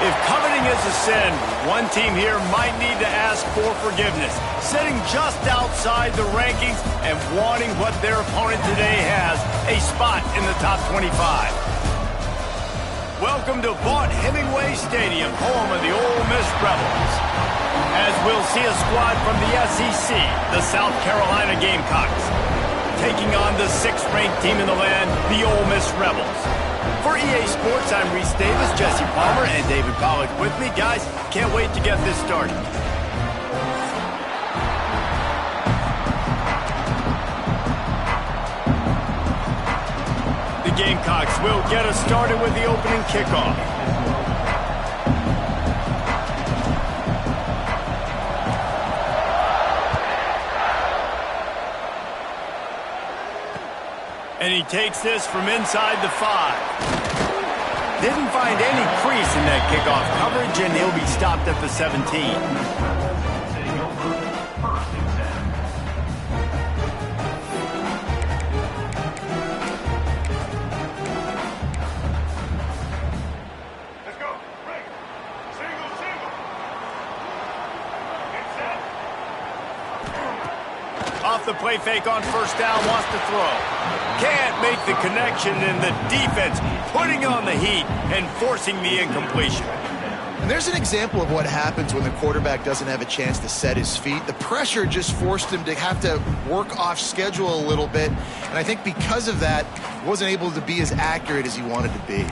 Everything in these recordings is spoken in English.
If coveting is a sin, one team here might need to ask for forgiveness, sitting just outside the rankings and wanting what their opponent today has, a spot in the top 25. Welcome to Vaught-Hemingway Stadium, home of the Ole Miss Rebels. As we'll see a squad from the SEC, the South Carolina Gamecocks, taking on the 6th-ranked team in the land, the Ole Miss Rebels. For EA Sports, I'm Reese Davis, Jesse Palmer, and David Pollack with me. Guys, can't wait to get this started. The Gamecocks will get us started with the opening kickoff. And he takes this from inside the 5. Didn't find any crease in that kickoff coverage, and he'll be stopped at the 17. Let's go. Break. Single. Get set. Off the play fake on first down, wants to throw. Can't make the connection, and the defense putting on the heat and forcing the incompletion. And there's an example of what happens when the quarterback doesn't have a chance to set his feet. The pressure just forced him to have to work off schedule a little bit. And I think because of that, he wasn't able to be as accurate as he wanted to be.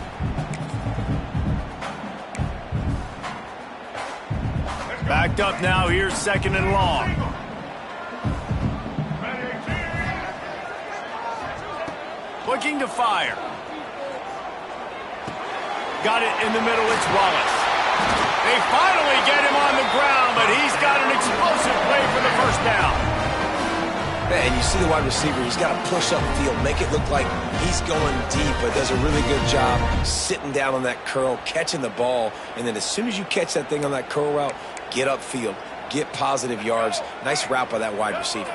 Backed up now, here's 2nd and long. Looking to fire. Got it in the middle, it's Wallace. They finally get him on the ground, but he's got an explosive play for the first down. Man, you see the wide receiver, he's got to push up field, make it look like he's going deep, but does a really good job sitting down on that curl, catching the ball, and then as soon as you catch that thing on that curl route, get upfield, get positive yards. Nice route by that wide receiver.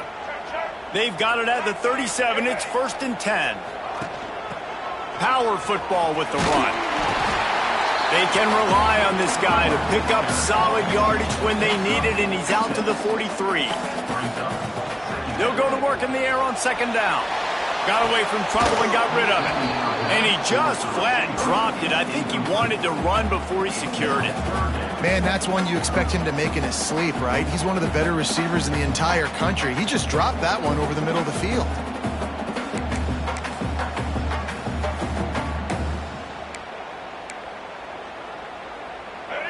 They've got it at the 37, it's 1st and 10. Power football with the run. They can rely on this guy to pick up solid yardage when they need it, and he's out to the 43. They'll go to work in the air on 2nd down. Got away from trouble and got rid of it. And he just flat dropped it. I think he wanted to run before he secured it. Man, that's one you expect him to make in his sleep, right? He's one of the better receivers in the entire country. He just dropped that one over the middle of the field.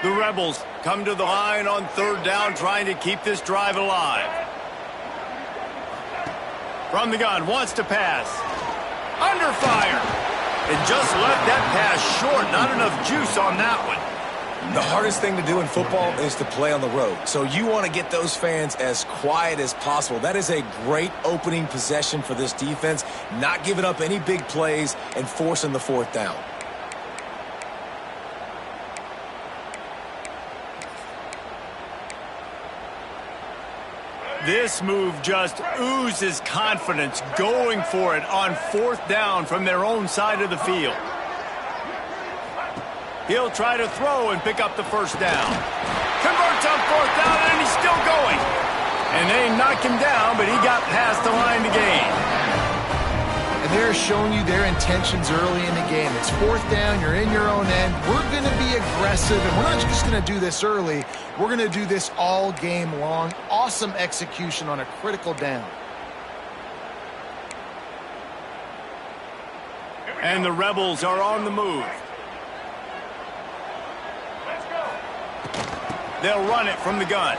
The Rebels come to the line on 3rd down, trying to keep this drive alive. From the gun, wants to pass. Under fire. And just left that pass short. Not enough juice on that one. The hardest thing to do in football is to play on the road. So you want to get those fans as quiet as possible. That is a great opening possession for this defense. Not giving up any big plays and forcing the 4th down. This move just oozes confidence, going for it on 4th down from their own side of the field. He'll try to throw and pick up the 1st down. Converts on 4th down, and he's still going. And they knock him down, but he got past the line to gain. And they're showing you their intentions early in the game. It's 4th down, you're in your own end. We're going to be aggressive, and we're not just going to do this early. We're going to do this all game long. Awesome execution on a critical down. And the Rebels are on the move. They'll run it from the gun.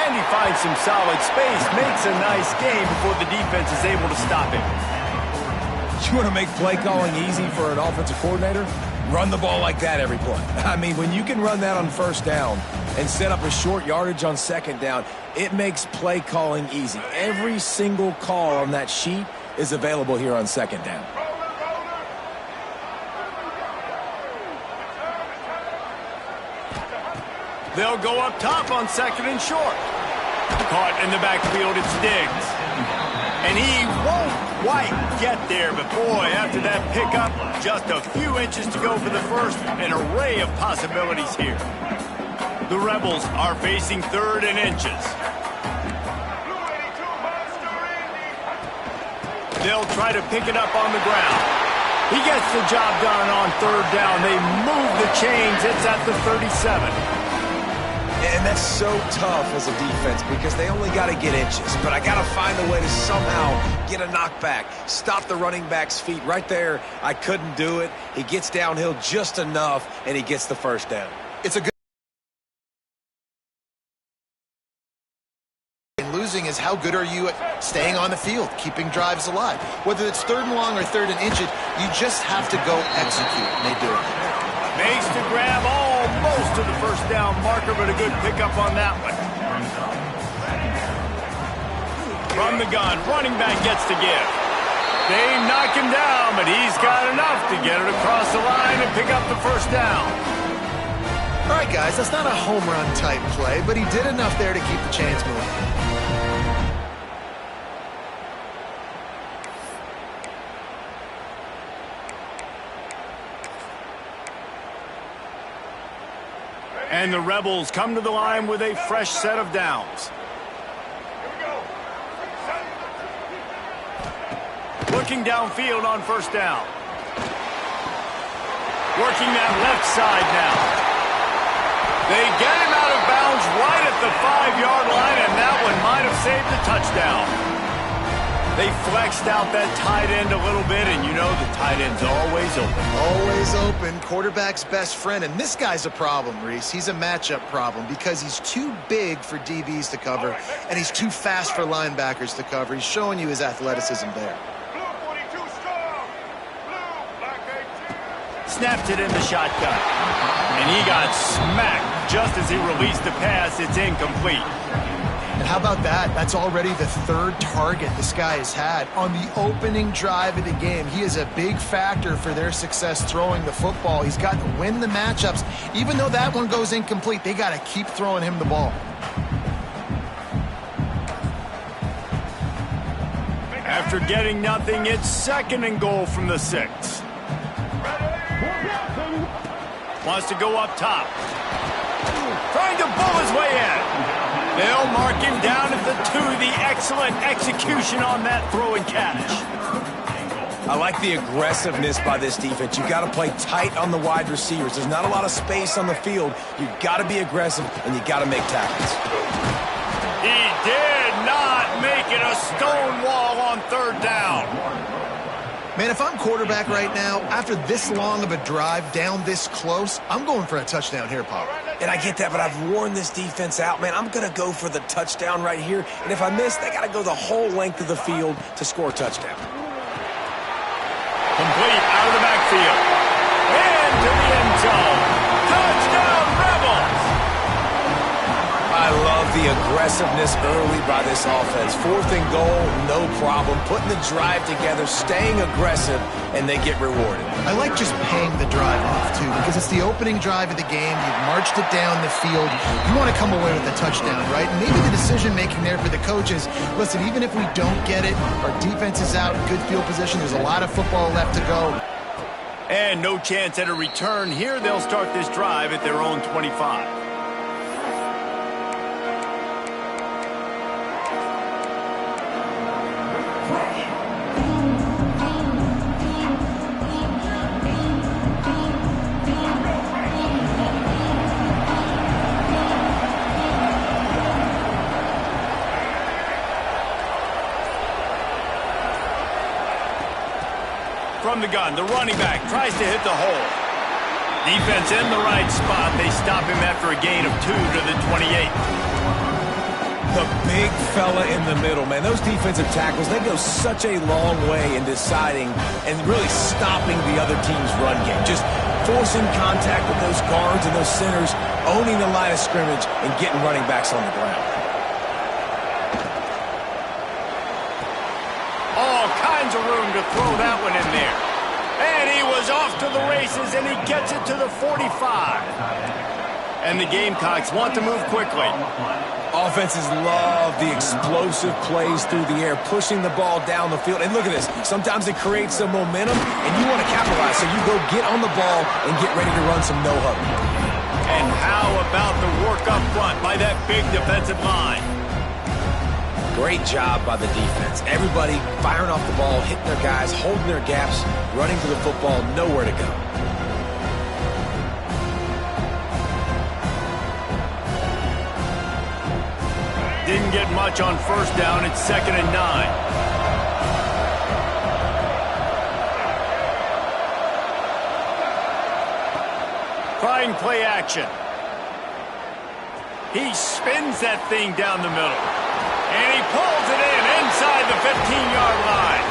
And he finds some solid space, makes a nice game before the defense is able to stop him. You want to make play calling easy for an offensive coordinator? Run the ball like that every play. I mean, when you can run that on 1st down and set up a short yardage on 2nd down, it makes play calling easy. Every single call on that sheet is available here on 2nd down. They'll go up top on 2nd and short. Caught in the backfield, it's Diggs. And he won't quite get there, but boy, after that pickup, just a few inches to go for the first. An array of possibilities here. The Rebels are facing 3rd and inches. They'll try to pick it up on the ground. He gets the job done on 3rd down. They move the chains. It's at the 37. And that's so tough as a defense because they only got to get inches. But I got to find a way to somehow get a knockback, stop the running back's feet. Right there, I couldn't do it. He gets downhill just enough, and he gets the first down. It's a good... Losing is how good are you at staying on the field, keeping drives alive. Whether it's 3rd and long or 3rd and inches, you just have to go execute, and they do it. Makes the grab almost to the first down marker, but a good pickup on that one. From the gun, running back gets to give. They knock him down, but he's got enough to get it across the line and pick up the first down. All right, guys, that's not a home run type play, but he did enough there to keep the chains moving. And the Rebels come to the line with a fresh set of downs. Looking downfield on 1st down. Working that left side now. They get him out of bounds right at the 5-yard line, and that one might have saved the touchdown. They flexed out that tight end a little bit, and you know the tight end's always open. Always open, quarterback's best friend, and this guy's a problem, Reese. He's a matchup problem because he's too big for DBs to cover, and he's too fast for linebackers to cover. He's showing you his athleticism there. Snapped it in the shotgun, and he got smacked just as he released the pass. It's incomplete. And how about that? That's already the 3rd target this guy has had on the opening drive of the game. He is a big factor for their success throwing the football. He's got to win the matchups. Even though that one goes incomplete, they got to keep throwing him the ball. After getting nothing, it's 2nd and goal from the 6. Wants to go up top. Trying to bull his way in. They'll mark him down at the 2. The excellent execution on that throw and catch. I like the aggressiveness by this defense. You got to play tight on the wide receivers. There's not a lot of space on the field. You got to be aggressive, and you got to make tackles. He did not make it a stone wall on 3rd down. Man, if I'm quarterback right now, after this long of a drive down this close, I'm going for a touchdown here, Pop. And I get that, but I've worn this defense out, man. I'm going to go for the touchdown right here. And if I miss, they got to go the whole length of the field to score a touchdown. Complete out of the backfield. Into the end zone. Touchdown, Rebels! I love the aggressiveness early by this offense. 4th and goal, no problem. Putting the drive together, staying aggressive, and they get rewarded. I like just paying the drive off, too, because it's the opening drive of the game. You've marched it down the field. You want to come away with a touchdown, right? And maybe the decision-making there for the coaches, listen, even if we don't get it, our defense is out in good field position. There's a lot of football left to go. And no chance at a return here. They'll start this drive at their own 25. From the gun, the running back tries to hit the hole. Defense in the right spot. They stop him after a gain of 2 to the 28. The big fella in the middle, man. Those defensive tackles, they go such a long way in deciding and really stopping the other team's run game. Just forcing contact with those guards and those centers, owning the line of scrimmage, and getting running backs on the ground. All kinds of room to throw that one in there. And he was off to the races, and he gets it to the 45. And the Gamecocks want to move quickly. Offenses love the explosive plays through the air, pushing the ball down the field. And look at this. Sometimes it creates some momentum, and you want to capitalize. So you go get on the ball and get ready to run some no-huddle. And how about the work up front by that big defensive line? Great job by the defense. Everybody firing off the ball, hitting their guys, holding their gaps, running to the football, nowhere to go. Didn't get much on first down. It's 2nd and 9. Trying play action. He spins that thing down the middle. And he pulls it in inside the 15-yard line.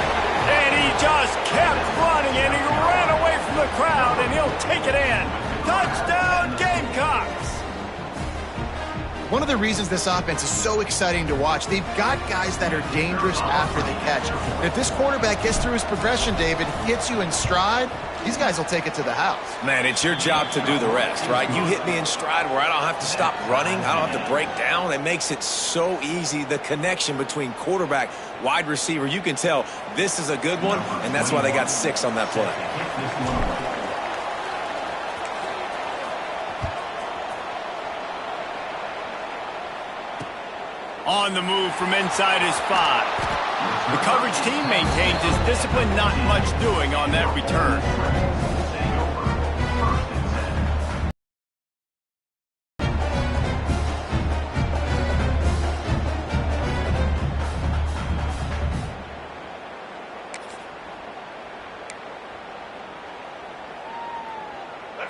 And he just kept running, and he ran away from the crowd, and he'll take it in. Touchdown, Gamecocks! One of the reasons this offense is so exciting to watch, they've got guys that are dangerous after the catch. And if this quarterback gets through his progression, David, hits you in stride, these guys will take it to the house. Man, it's your job to do the rest, right? You hit me in stride where I don't have to stop running. I don't have to break down. It makes it so easy, the connection between quarterback, wide receiver. You can tell this is a good one, and that's why they got 6 on that play. On the move from inside his 5. The coverage team maintains his discipline, not much doing on that return.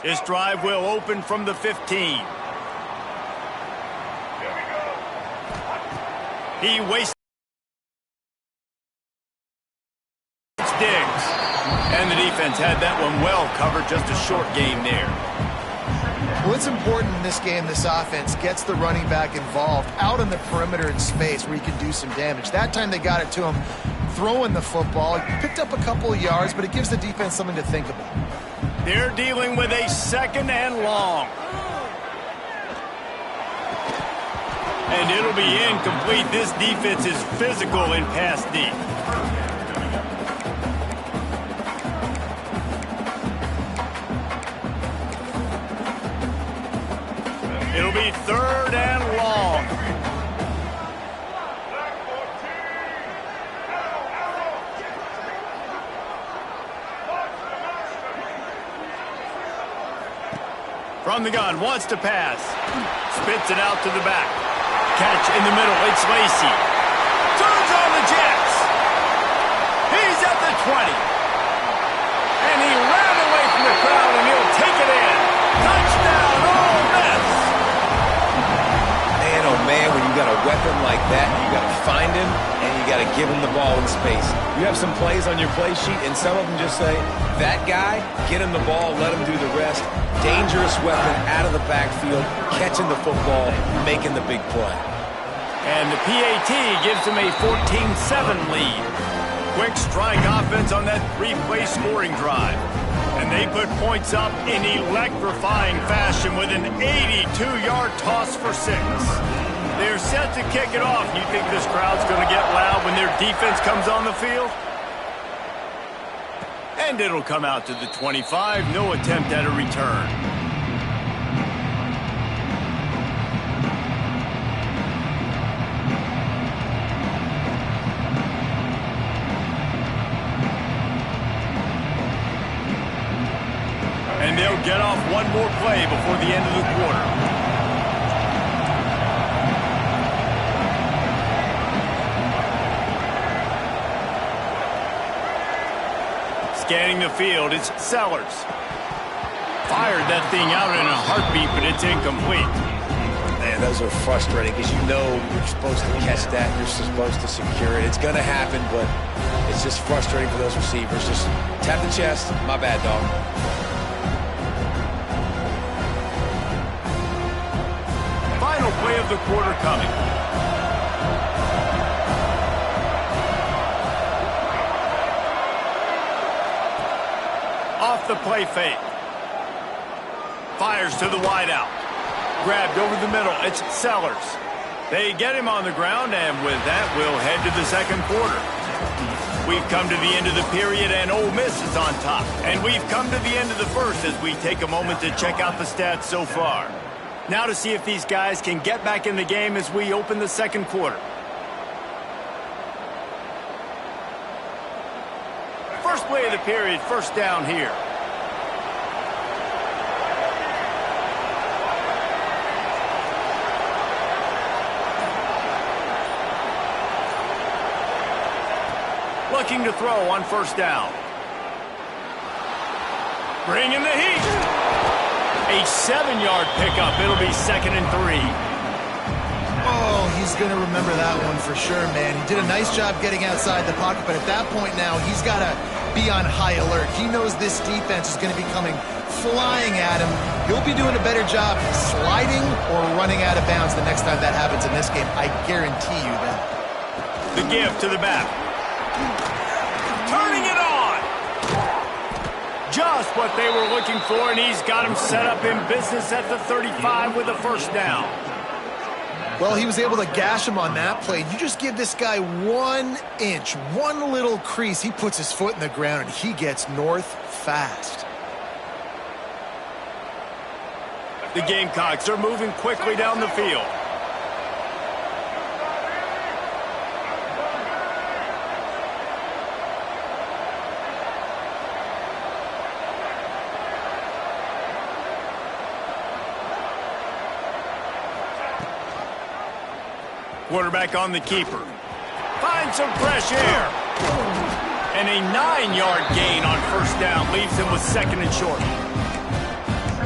This drive will open from the 15. He wastes Diggs. And the defense had that one well covered. Just a short game there. Well, it's important in this game this offense gets the running back involved out on the perimeter in space where he can do some damage. That time they got it to him throwing the football. He picked up a couple of yards, but it gives the defense something to think about. They're dealing with a 2nd and long. And it'll be incomplete. This defense is physical in pass deep. It'll be 3rd and long. From the gun, wants to pass. Spits it out to the back. Catch in the middle, it's Lacy. Turns on the Jets. He's at the 20. And he ran away from the crowd, and he'll take it in. Touchdown, Ole Miss. Man, oh man, when you got a weapon like that, you got to find him, and you got to give him the ball in space. You have some plays on your play sheet, and some of them just say, that guy, get him the ball, let him do the rest. Dangerous weapon out of the backfield, catching the football, making the big play. And the PAT gives him a 14-7 lead. Quick strike offense on that 3-play scoring drive. And they put points up in electrifying fashion with an 82-yard toss for 6. They're set to kick it off. You think this crowd's going to get loud when their defense comes on the field? And it'll come out to the 25. No attempt at a return. And they'll get off one more play before the end of the quarter. Scanning the field, it's Sellers. Fired that thing out in a heartbeat, but it's incomplete. Man, those are frustrating because you know you're supposed to catch that, you're supposed to secure it. It's going to happen, but it's just frustrating for those receivers. Just tap the chest. My bad, dog. Final play of the quarter coming. Off the play fake. Fires to the wideout. Grabbed over the middle. It's Sellers. They get him on the ground, and with that, we'll head to the second quarter. We've come to the end of the period, and Ole Miss is on top. And we've come to the end of the first as we take a moment to check out the stats so far. Now to see if these guys can get back in the game as we open the second quarter. First play of the period, first down here. Looking to throw on first down. Bringing the heat. A 7-yard pickup. It'll be 2nd and 3. Oh, he's going to remember that one for sure, man. He did a nice job getting outside the pocket, but at that point now, he's got to be on high alert. He knows this defense is going to be coming flying at him. He'll be doing a better job sliding or running out of bounds the next time that happens in this game. I guarantee you that. The give to the back. Turning it on. Just what they were looking for, and he's got him set up in business at the 35 with a first down. Well, he was able to gash him on that play. You just give this guy 1 inch, one little crease, he puts his foot in the ground, and he gets north fast. The Gamecocks are moving quickly down the field. Quarterback on the keeper. Finds some fresh air. And a 9-yard gain on first down leaves him with 2nd and short.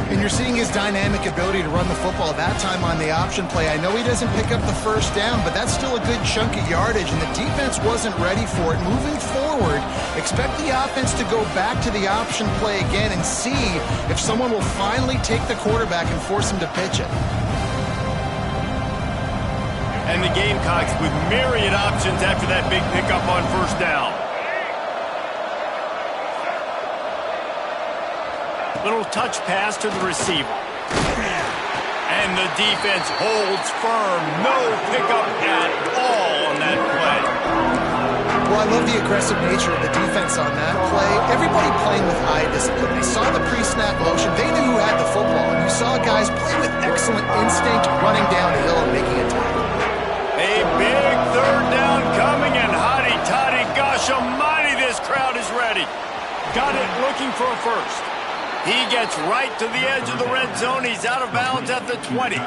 And you're seeing his dynamic ability to run the football. That time on the option play, I know he doesn't pick up the first down, but that's still a good chunk of yardage, and the defense wasn't ready for it. Moving forward, expect the offense to go back to the option play again and see if someone will finally take the quarterback and force him to pitch it. And the Gamecocks with myriad options after that big pickup on first down. Little touch pass to the receiver. And the defense holds firm. No pickup at all on that play. Well, I love the aggressive nature of the defense on that play. Everybody playing with eye discipline. They saw the pre-snap motion. They knew who had the football. And you saw guys play with excellent instinct, running down the hill and making a tackle. A big third down coming, and hotty-toddy, gosh almighty, this crowd is ready. Got it looking for a first. He gets right to the edge of the red zone. He's out of bounds at the 20.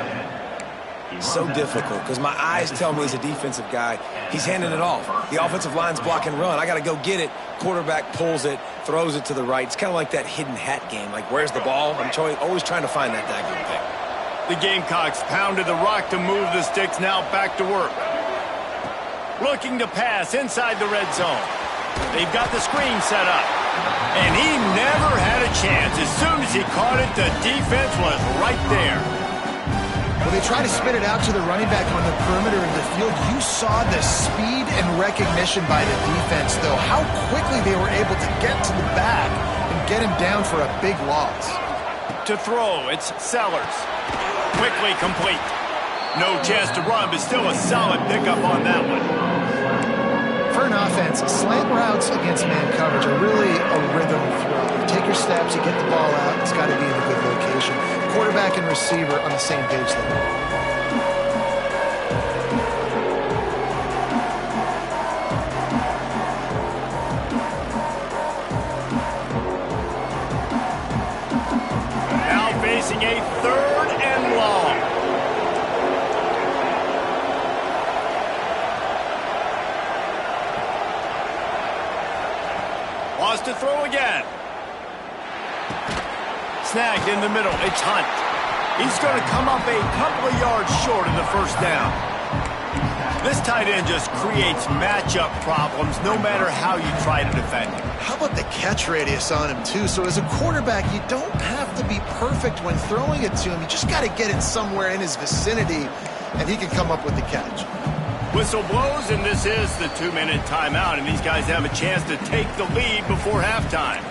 So difficult because my eyes tell me as a defensive guy, he's handing it off. The offensive line's block and run. I got to go get it. Quarterback pulls it, throws it to the right. It's kind of like that hidden hat game. Like, where's the ball? I'm always trying to find that daggone thing. The Gamecocks pounded the rock to move the sticks, now back to work. Looking to pass inside the red zone. They've got the screen set up. And he never had a chance. As soon as he caught it, the defense was right there. Well, they try to spit it out to the running back on the perimeter of the field. You saw the speed and recognition by the defense, though. How quickly they were able to get to the back and get him down for a big loss. To throw, it's Sellers. Quickly complete. No chance to run, but still a solid pickup on that one. For an offense, slant routes against man coverage are really a rhythm throw. You take your steps, you get the ball out, it's got to be in a good location. Quarterback and receiver on the same page there. Facing a 3rd and long. Wants to throw again. Snagged in the middle. It's Hunt. He's going to come up a couple of yards short of the first down. This tight end just creates matchup problems no matter how you try to defend him. How about the catch radius on him, too? So as a quarterback, you don't have to be perfect when throwing it to him. You just got to get it somewhere in his vicinity, and he can come up with the catch. Whistle blows, and this is the 2-minute timeout, and these guys have a chance to take the lead before halftime.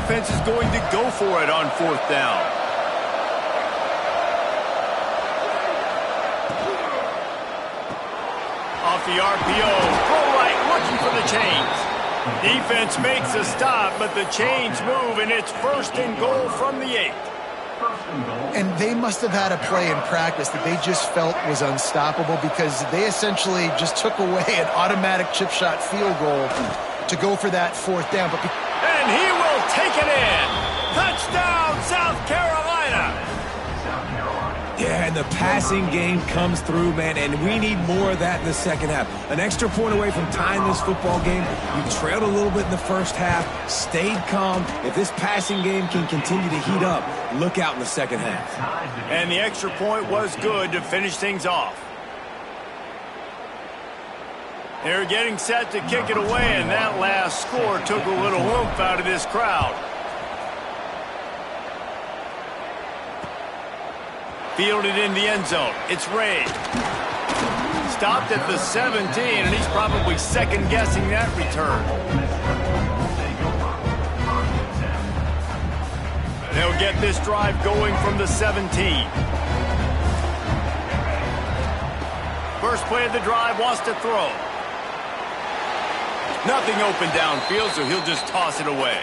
offense is going to go for it on 4th down. Off the RPO, throw right, looking for the chains. Defense makes a stop, but the chains move, and it's 1st and goal from the 8. And they must have had a play in practice that they just felt was unstoppable because they essentially just took away an automatic chip shot field goal to go for that 4th down. And he will take it in. Touchdown, South Carolina. Yeah, and the passing game comes through, man, and we need more of that in the second half. An extra point away from tying this football game. You trailed a little bit in the first half, stayed calm. If this passing game can continue to heat up, look out in the second half. And the extra point was good to finish things off. They're getting set to kick it away, and that last score took a little oomph out of this crowd. Fielded in the end zone. It's Ray. Stopped at the 17, and he's probably second-guessing that return. They'll get this drive going from the 17. First play of the drive, wants to throw. Nothing open downfield, so he'll just toss it away.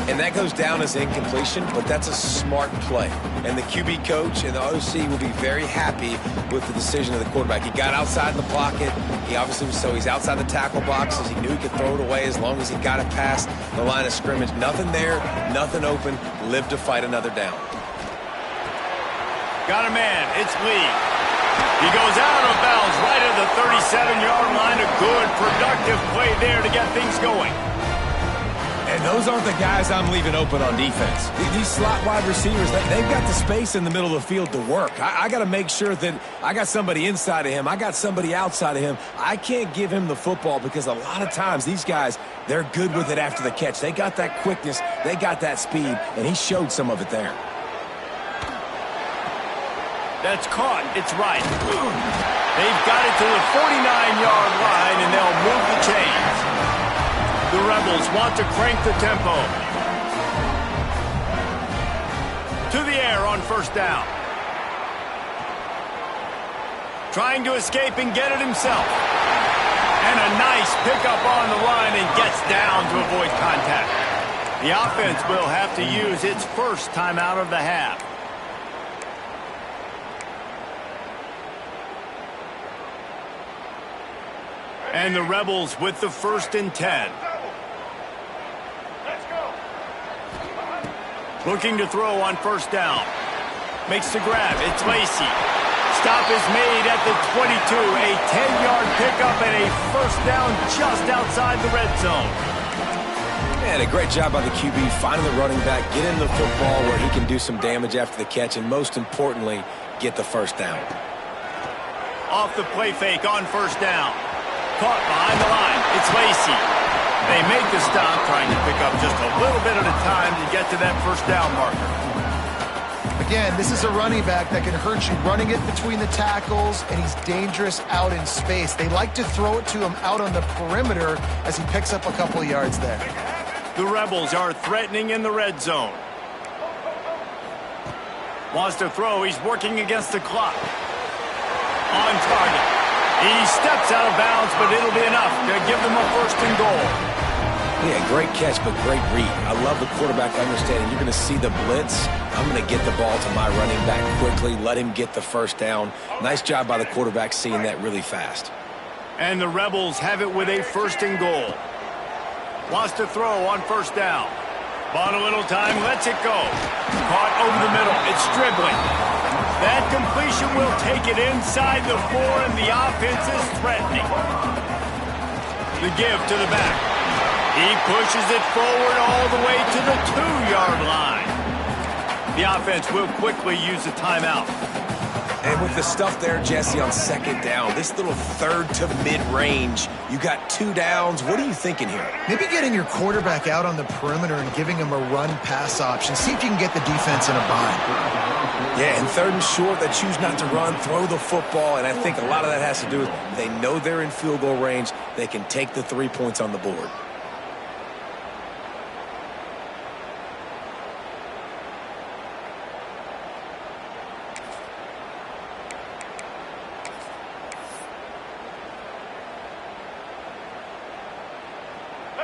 And that goes down as incompletion, but that's a smart play. And the QB coach and the OC will be very happy with the decision of the quarterback. He got outside the pocket. He obviously was he's outside the tackle boxes. He knew he could throw it away as long as he got it past the line of scrimmage. Nothing there, nothing open. Live to fight another down. Got a man. It's Lee. He goes out of bounds right at the 37-yard line. A good, productive play there to get things going. And those aren't the guys I'm leaving open on defense. These slot wide receivers, they've got the space in the middle of the field to work. I got to make sure that I got somebody inside of him. I got somebody outside of him. I can't give him the football because a lot of times these guys, they're good with it after the catch. They got that quickness. They got that speed, and he showed some of it there. That's caught. It's right. They've got it to the 49-yard line, and they'll move the chains. The Rebels want to crank the tempo. To the air on 1st down. Trying to escape and get it himself. And a nice pickup on the line and gets down to avoid contact. The offense will have to use its first timeout of the half. And the Rebels with the 1st and 10. Looking to throw on 1st down. Makes the grab. It's Lacy. Stop is made at the 22. A 10-yard pickup and a 1st down just outside the red zone. Man, a great job by the QB finding the running back, getting the football where he can do some damage after the catch, and most importantly, get the 1st down. Off the play fake on 1st down. Caught behind the line. It's Lacy. They make the stop, trying to pick up just a little bit at a time to get to that 1st down marker. Again, this is a running back that can hurt you running it between the tackles, and he's dangerous out in space. They like to throw it to him out on the perimeter as he picks up a couple of yards there. The Rebels are threatening in the red zone. Wants to throw. He's working against the clock. On target. He steps out of bounds, but it'll be enough to give them a 1st and goal. Yeah, great catch, but great read. I love the quarterback understanding. You're going to see the blitz. I'm going to get the ball to my running back quickly, let him get the 1st down. Nice job by the quarterback seeing that really fast. And the Rebels have it with a 1st and goal. Wants to throw on 1st down. Bought a little time, lets it go. Caught over the middle. It's dribbling. That completion will take it inside the 4, and the offense is threatening. The give to the back. He pushes it forward all the way to the 2-yard line. The offense will quickly use a timeout. And with the stuff there, Jesse, on 2nd down, this little 3rd to mid-range, you got 2 downs. What are you thinking here? Maybe getting your quarterback out on the perimeter and giving him a run-pass option. See if you can get the defense in a bind. Yeah, and 3rd and short, they choose not to run, throw the football, and I think a lot of that has to do with they know they're in field goal range. They can take the 3 points on the board.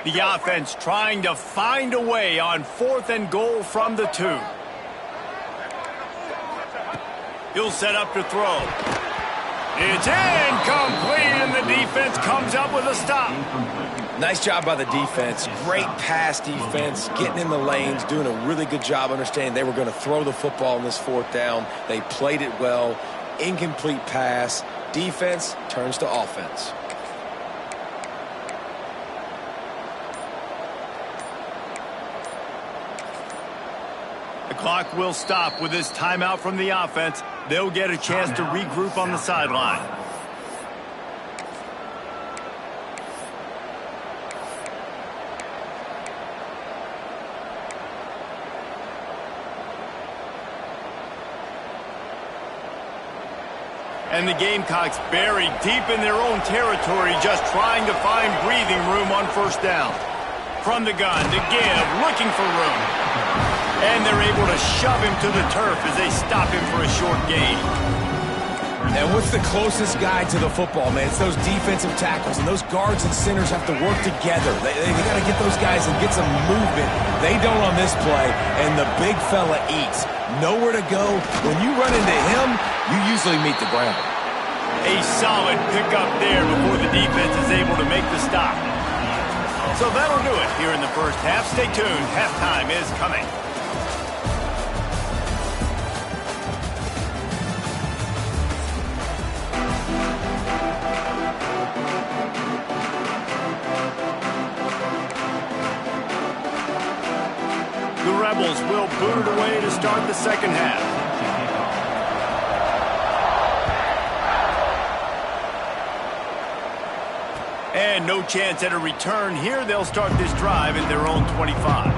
The offense trying to find a way on 4th and goal from the 2. He'll set up to throw. It's incomplete, and the defense comes up with a stop. Nice job by the defense. Great pass defense, getting in the lanes, doing a really good job understanding they were going to throw the football on this 4th down. They played it well. Incomplete pass. Defense turns to offense. The clock will stop with this timeout from the offense. They'll get a chance to regroup on the sideline. And the Gamecocks buried deep in their own territory, just trying to find breathing room on 1st down. From the gun to give, looking for room. And they're able to shove him to the turf as they stop him for a short gain. And what's the closest guy to the football, man? It's those defensive tackles, and those guards and centers have to work together. They got to get those guys and get some movement. They don't on this play, and the big fella eats. Nowhere to go. When you run into him, you usually meet the ground. A solid pickup there before the defense is able to make the stop. So that'll do it here in the first half. Stay tuned. Halftime is coming. The Rebels will boot it away to start the second half. And no chance at a return here. They'll start this drive at their own 25.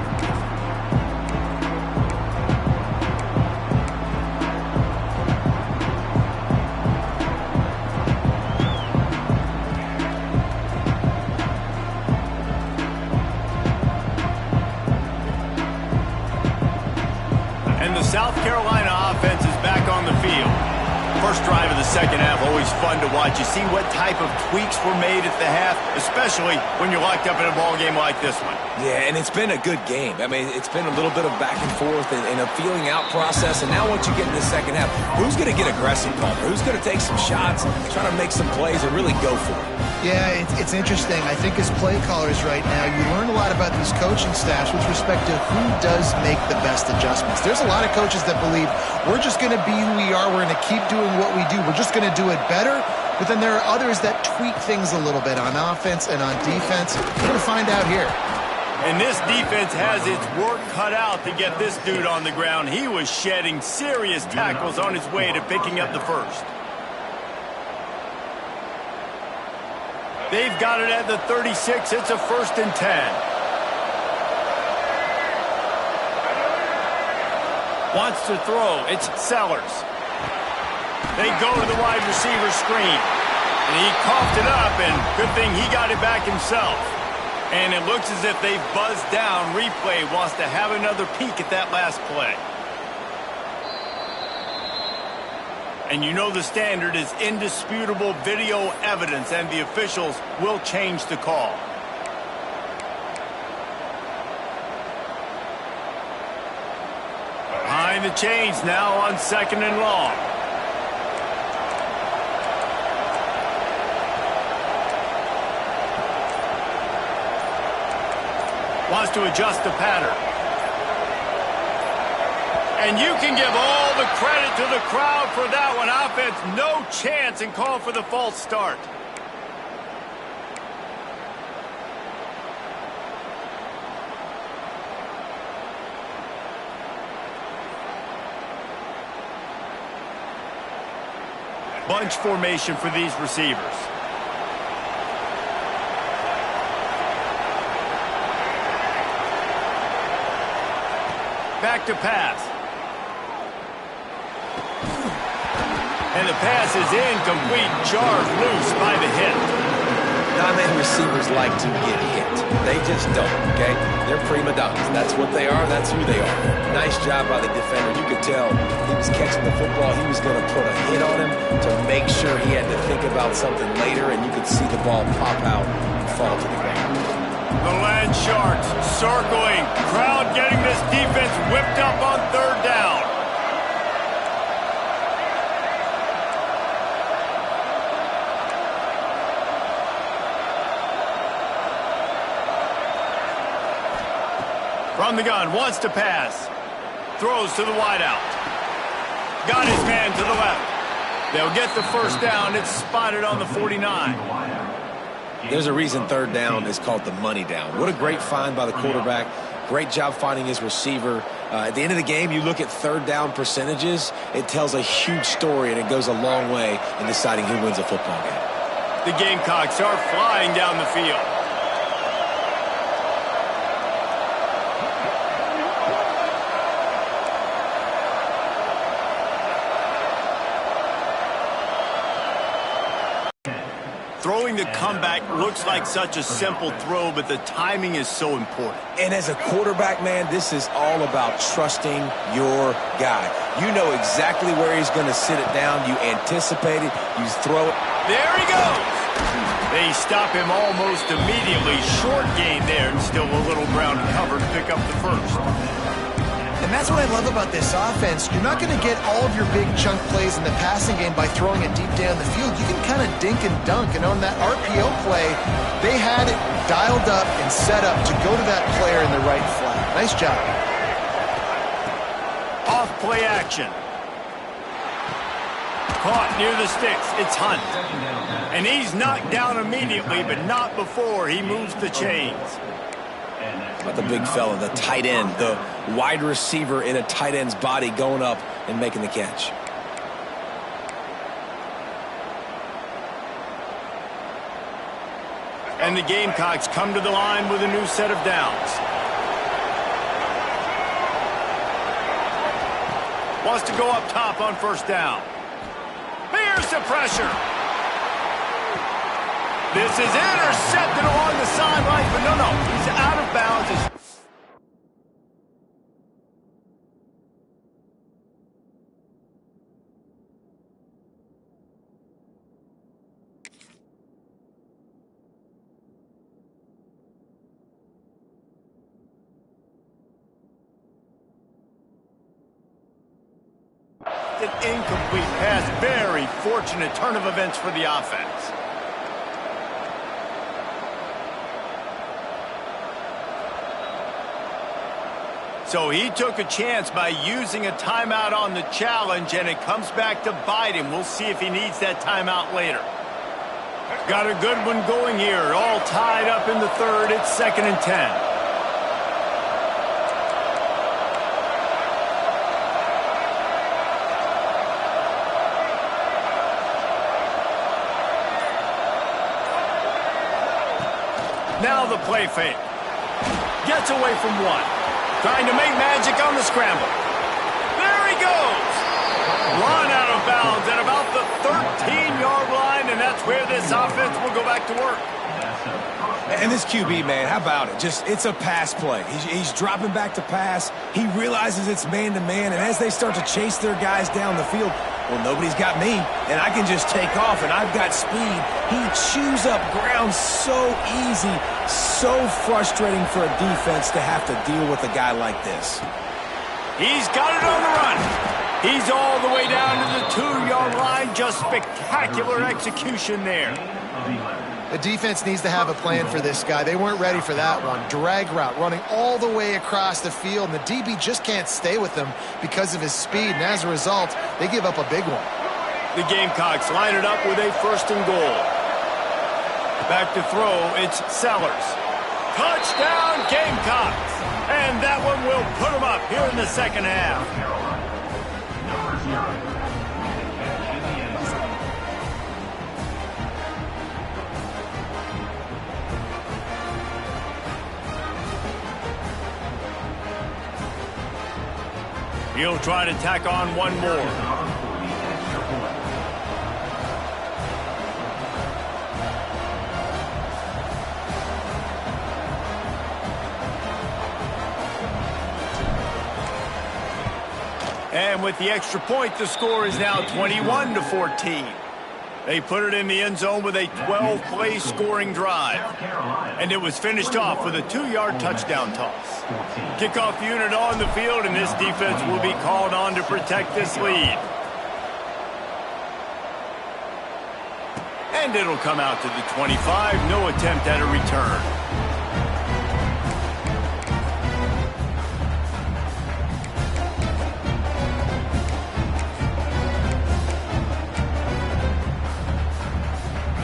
And the South Carolina offense is back on the field. First drive of the second half, always fun to watch. You see what type of tweaks were made at the half, especially when you're locked up in a ball game like this one. Yeah, and it's been a good game. I mean, it's been a little bit of back and forth and a feeling out process. And now once you get in the second half, who's going to get aggressive, Palmer? Who's going to take some shots, try to make some plays, and really go for it? Yeah, it's interesting. I think as play callers right now, you learn a lot about these coaching staffs with respect to who does make the best adjustments. There's a lot of coaches that believe we're just going to be who we are. We're going to keep doing what we do. We're just going to do it better. But then there are others that tweak things a little bit on offense and on defense. We're going to find out here. And this defense has its work cut out to get this dude on the ground. He was shedding serious tackles on his way to picking up the first. They've got it at the 36. It's a 1st and 10. Wants to throw. It's Sellers. They go to the wide receiver screen. And he coughed it up, and good thing he got it back himself. And it looks as if they've buzzed down. Replay wants to have another peek at that last play. And you know the standard is indisputable video evidence, and the officials will change the call. Behind the chains now on 2nd and long. Wants to adjust the pattern. And you can give all the credit to the crowd for that one. Offense, no chance, and call for the false start. Bunch formation for these receivers. Back to pass. And the pass is incomplete, charged loose by the hit. Not receivers like to get hit. They just don't, okay? They're prima donnas. That's what they are. That's who they are. Nice job by the defender. You could tell he was catching the football. He was going to put a hit on him to make sure he had to think about something later, and you could see the ball pop out and fall to the ground. The Land Sharks circling. Crowd getting this defense whipped up on third down. From the gun, wants to pass. Throws to the wideout. Got his man to the left. They'll get the first down. It's spotted on the 49. There's a reason third down is called the money down. What a great find by the quarterback. Great job finding his receiver. At the end of the game, you look at third down percentages. It tells a huge story, and it goes a long way in deciding who wins a football game. The Gamecocks are flying down the field. Throwing the comeback looks like such a simple throw, but the timing is so important. And as a quarterback, man, this is all about trusting your guy. You know exactly where he's going to sit it down. You anticipate it. You throw it. There he goes. They stop him almost immediately. Short gain there, and still a little ground covered to pick up the first. And that's what I love about this offense. You're not going to get all of your big chunk plays in the passing game by throwing it deep down the field. You can kind of dink and dunk. And on that RPO play, they had it dialed up and set up to go to that player in the right flat. Nice job. Off play action. Caught near the sticks. It's Hunt. And he's knocked down immediately, but not before he moves the chains. About the big fella, the tight end, the wide receiver in a tight end's body going up and making the catch. And the Gamecocks come to the line with a new set of downs. Wants to go up top on first down. Here's the pressure. This is intercepted along the sideline, but no, he's out of bounds. An incomplete pass. Very fortunate turn of events for the offense. So he took a chance by using a timeout on the challenge, and it comes back to bite him. We'll see if he needs that timeout later. Got a good one going here. All tied up in the third. It's 2nd and 10. Now the play fake. Gets away from one. Trying to make magic on the scramble. There he goes. Run out of bounds at about the 13-yard line, and that's where this offense will go back to work. And this QB, man, how about it? It's a pass play. He's dropping back to pass. He realizes it's man-to-man, and as they start to chase their guys down the field, well, nobody's got me, and I can just take off, and I've got speed. He chews up ground so easy, so frustrating for a defense to have to deal with a guy like this. He's got it on the run. He's all the way down to the 2-yard line. Just spectacular execution there. The defense needs to have a plan for this guy. They weren't ready for that one. Drag route, running all the way across the field, and the DB just can't stay with him because of his speed, and as a result, they give up a big one. The Gamecocks line it up with a 1st and goal. Back to throw, it's Sellers. Touchdown, Gamecocks! And that one will put them up here in the second half. He'll try to tack on one more. And with the extra point, the score is now 21-14. They put it in the end zone with a 12-play scoring drive. And it was finished off with a 2-yard touchdown toss. Kickoff unit on the field, and this defense will be called on to protect this lead. And it'll come out to the 25. No attempt at a return.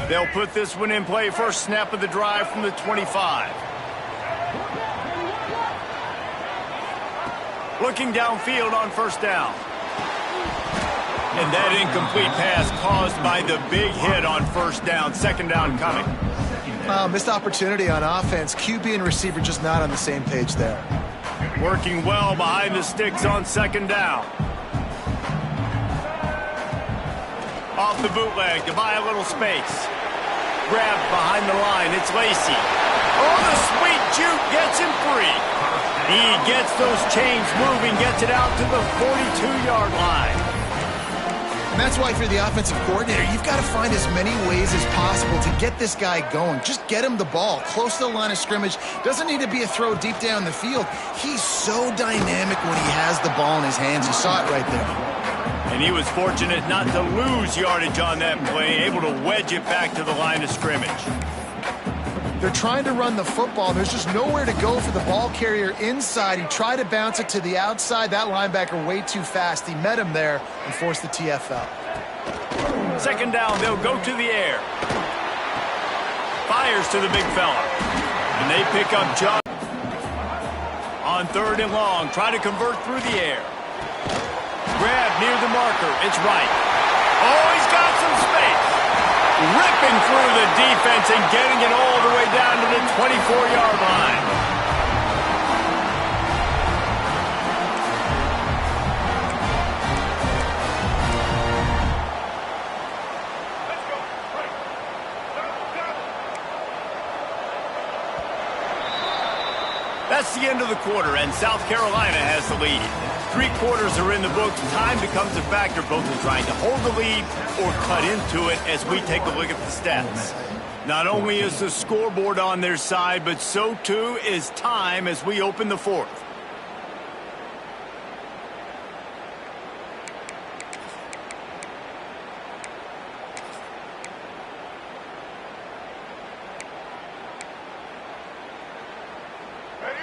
They'll put this one in play. First snap of the drive from the 25. Looking downfield on first down. And that incomplete pass caused by the big hit on first down. Second down coming. Missed opportunity on offense. QB and receiver just not on the same page there. Working well behind the sticks on second down. Off the bootleg to buy a little space. Grab behind the line. It's Lacy. Oh, the sweet juke gets him free. He gets those chains moving, gets it out to the 42-yard line. And that's why if you're the offensive coordinator, you've got to find as many ways as possible to get this guy going. Just get him the ball close to the line of scrimmage. Doesn't need to be a throw deep down the field. He's so dynamic when he has the ball in his hands. You saw it right there. And he was fortunate not to lose yardage on that play, able to wedge it back to the line of scrimmage. They're trying to run the football. There's just nowhere to go for the ball carrier inside. He tried to bounce it to the outside. That linebacker way too fast. He met him there and forced the TFL. Second down, they'll go to the air. Fires to the big fella. And they pick up John. On third and long, try to convert through the air. Grab near the marker. It's right. Oh, he's got some space. Ripping through the defense and getting it all the way down to the 24-yard line. That's the end of the quarter, and South Carolina has the lead. 3 quarters are in the books. Time becomes a factor, both in trying to hold the lead or cut into it as we take a look at the stats. Not only is the scoreboard on their side, but so too is time as we open the fourth.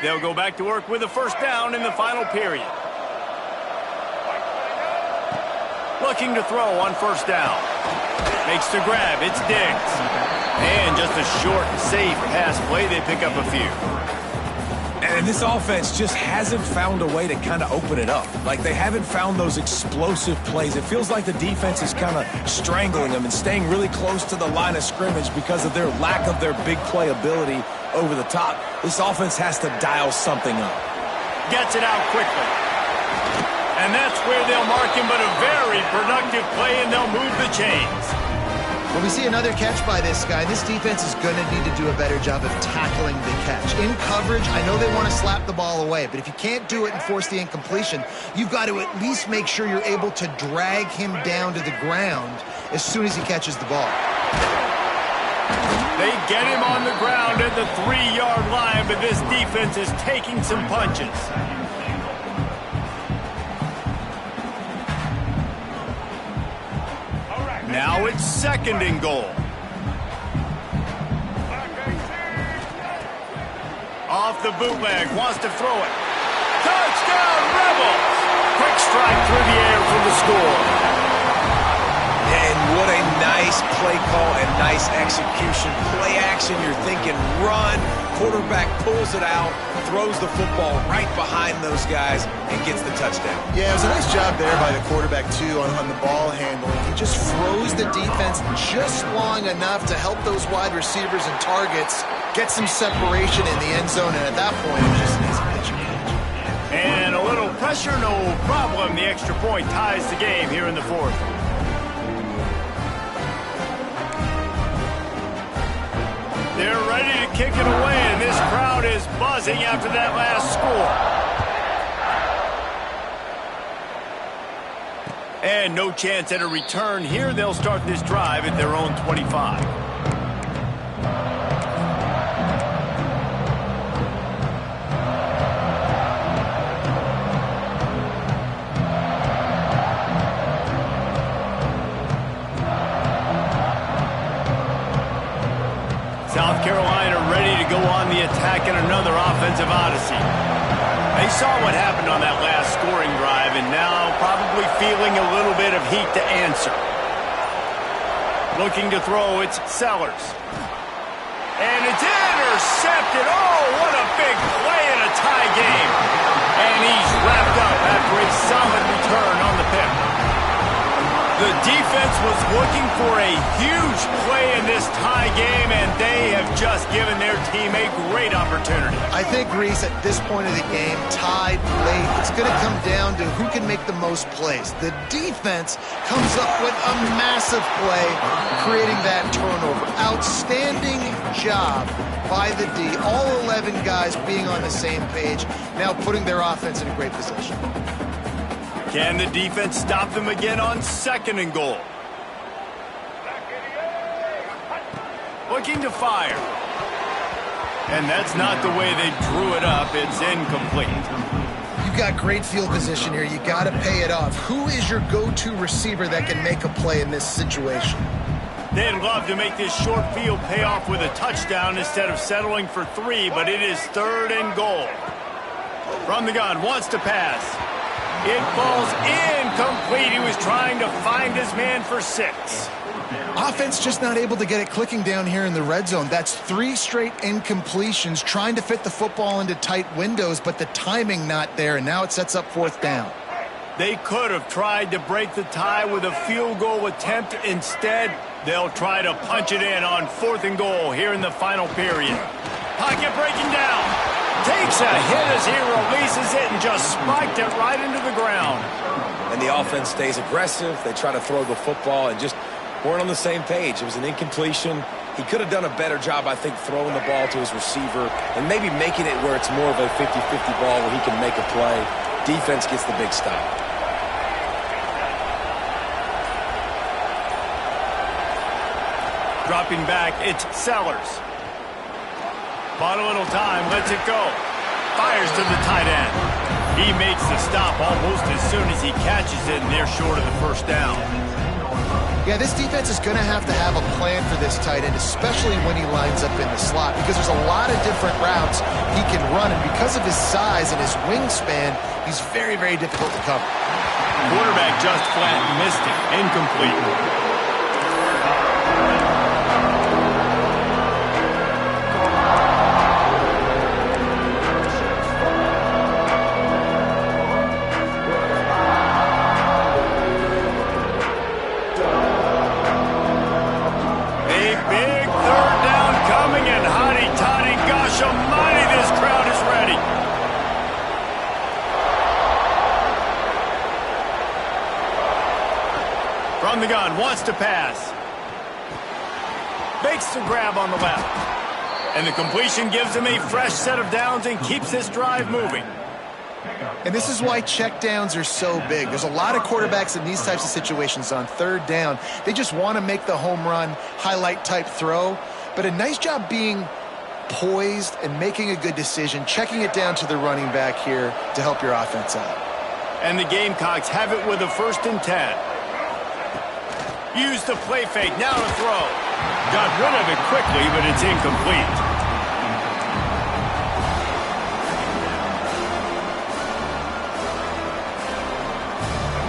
They'll go back to work with a first down in the final period. Looking to throw on first down. Makes the grab. It's Diggs. And just a short, safe pass play. They pick up a few. And this offense just hasn't found a way to kind of open it up. Like, they haven't found those explosive plays. It feels like the defense is kind of strangling them and staying really close to the line of scrimmage because of their lack of their big play ability over the top. This offense has to dial something up. Gets it out quickly. And that's where they'll mark him, but a very productive play, and they'll move the chains. Well, we see another catch by this guy. This defense is going to need to do a better job of tackling the catch. In coverage, I know they want to slap the ball away, but if you can't do it and force the incompletion, you've got to at least make sure you're able to drag him down to the ground as soon as he catches the ball. They get him on the ground at the 3-yard line, but this defense is taking some punches. Now it's second and goal. Off the bootleg, wants to throw it. Touchdown, Rebels! Quick strike through the air for the score. And what a nice play call and nice execution. Play action, you're thinking run. Quarterback pulls it out, throws the football right behind those guys, and gets the touchdown. Yeah, it was a nice job there by the quarterback, too, on the ball handling. He just froze the defense just long enough to help those wide receivers and targets get some separation in the end zone, and at that point, it was just an easy pitch. And a little pressure, no problem. The extra point ties the game here in the fourth. They're ready to kick it away, and this crowd is buzzing after that last score. And no chance at a return here. They'll start this drive at their own 25. South Carolina ready to go on the attack in another offensive odyssey. They saw what happened on that last scoring drive and now probably feeling a little bit of heat to answer. Looking to throw, it's Sellers. And it's intercepted. Oh, what a big play in a tie game. And he's wrapped up after a solid return on the pick. The defense was looking for a huge play in this tie game, and they have just given their team a great opportunity. I think, Reese, at this point of the game, tied late, it's going to come down to who can make the most plays. The defense comes up with a massive play, creating that turnover. Outstanding job by the D. All 11 guys being on the same page, now putting their offense in a great position. Can the defense stop them again on 2nd and goal? Looking to fire. And that's not the way they drew it up. It's incomplete. You've got great field position here. You got to pay it off. Who is your go-to receiver that can make a play in this situation? They'd love to make this short field pay off with a touchdown instead of settling for 3, but it is 3rd and goal. From the gun, wants to pass. It falls incomplete. He was trying to find his man for 6. Offense just not able to get it clicking down here in the red zone. That's 3 straight incompletions, trying to fit the football into tight windows, but the timing not there, and now it sets up 4th down. They could have tried to break the tie with a field goal attempt. Instead, they'll try to punch it in on 4th and goal here in the final period. Pocket breaking down. Takes a hit as he releases it and just spiked it right into the ground. And the offense stays aggressive. They try to throw the football and just weren't on the same page. It was an incompletion. He could have done a better job, I think, throwing the ball to his receiver and maybe making it where it's more of a 50-50 ball where he can make a play. Defense gets the big stop. Dropping back, it's Sellers. Bought a little time, lets it go. Fires to the tight end. He makes the stop almost as soon as he catches it, and they're short of the 1st down. Yeah, this defense is going to have a plan for this tight end, especially when he lines up in the slot, because there's a lot of different routes he can run, and because of his size and his wingspan, he's very, very difficult to cover. Quarterback just flat missed it. Incomplete. From the gun, wants to pass. Makes the grab on the left. And the completion gives him a fresh set of downs and keeps this drive moving. And this is why checkdowns are so big. There's a lot of quarterbacks in these types of situations on 3rd down. They just want to make the home run, highlight type throw. But a nice job being poised and making a good decision, checking it down to the running back here to help your offense out. And the Gamecocks have it with a 1st and 10. Use the play fake, now to throw. Got rid of it quickly, but it's incomplete.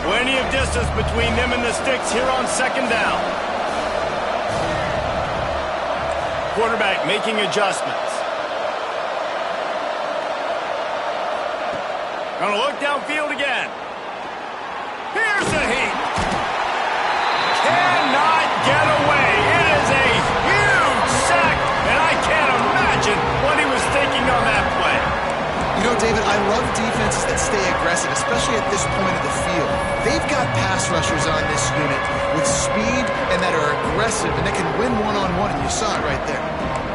Plenty of distance between them and the sticks here on 2nd down. Quarterback making adjustments. Gonna look downfield again. Here's the heat. Cannot get away. It is a huge sack, and I can't imagine what he was thinking on that play. You know, David, I love defenses that stay aggressive, especially at this point of the field. They've got pass rushers on this unit with speed and that are aggressive and that can win one-on-one, and you saw it right there.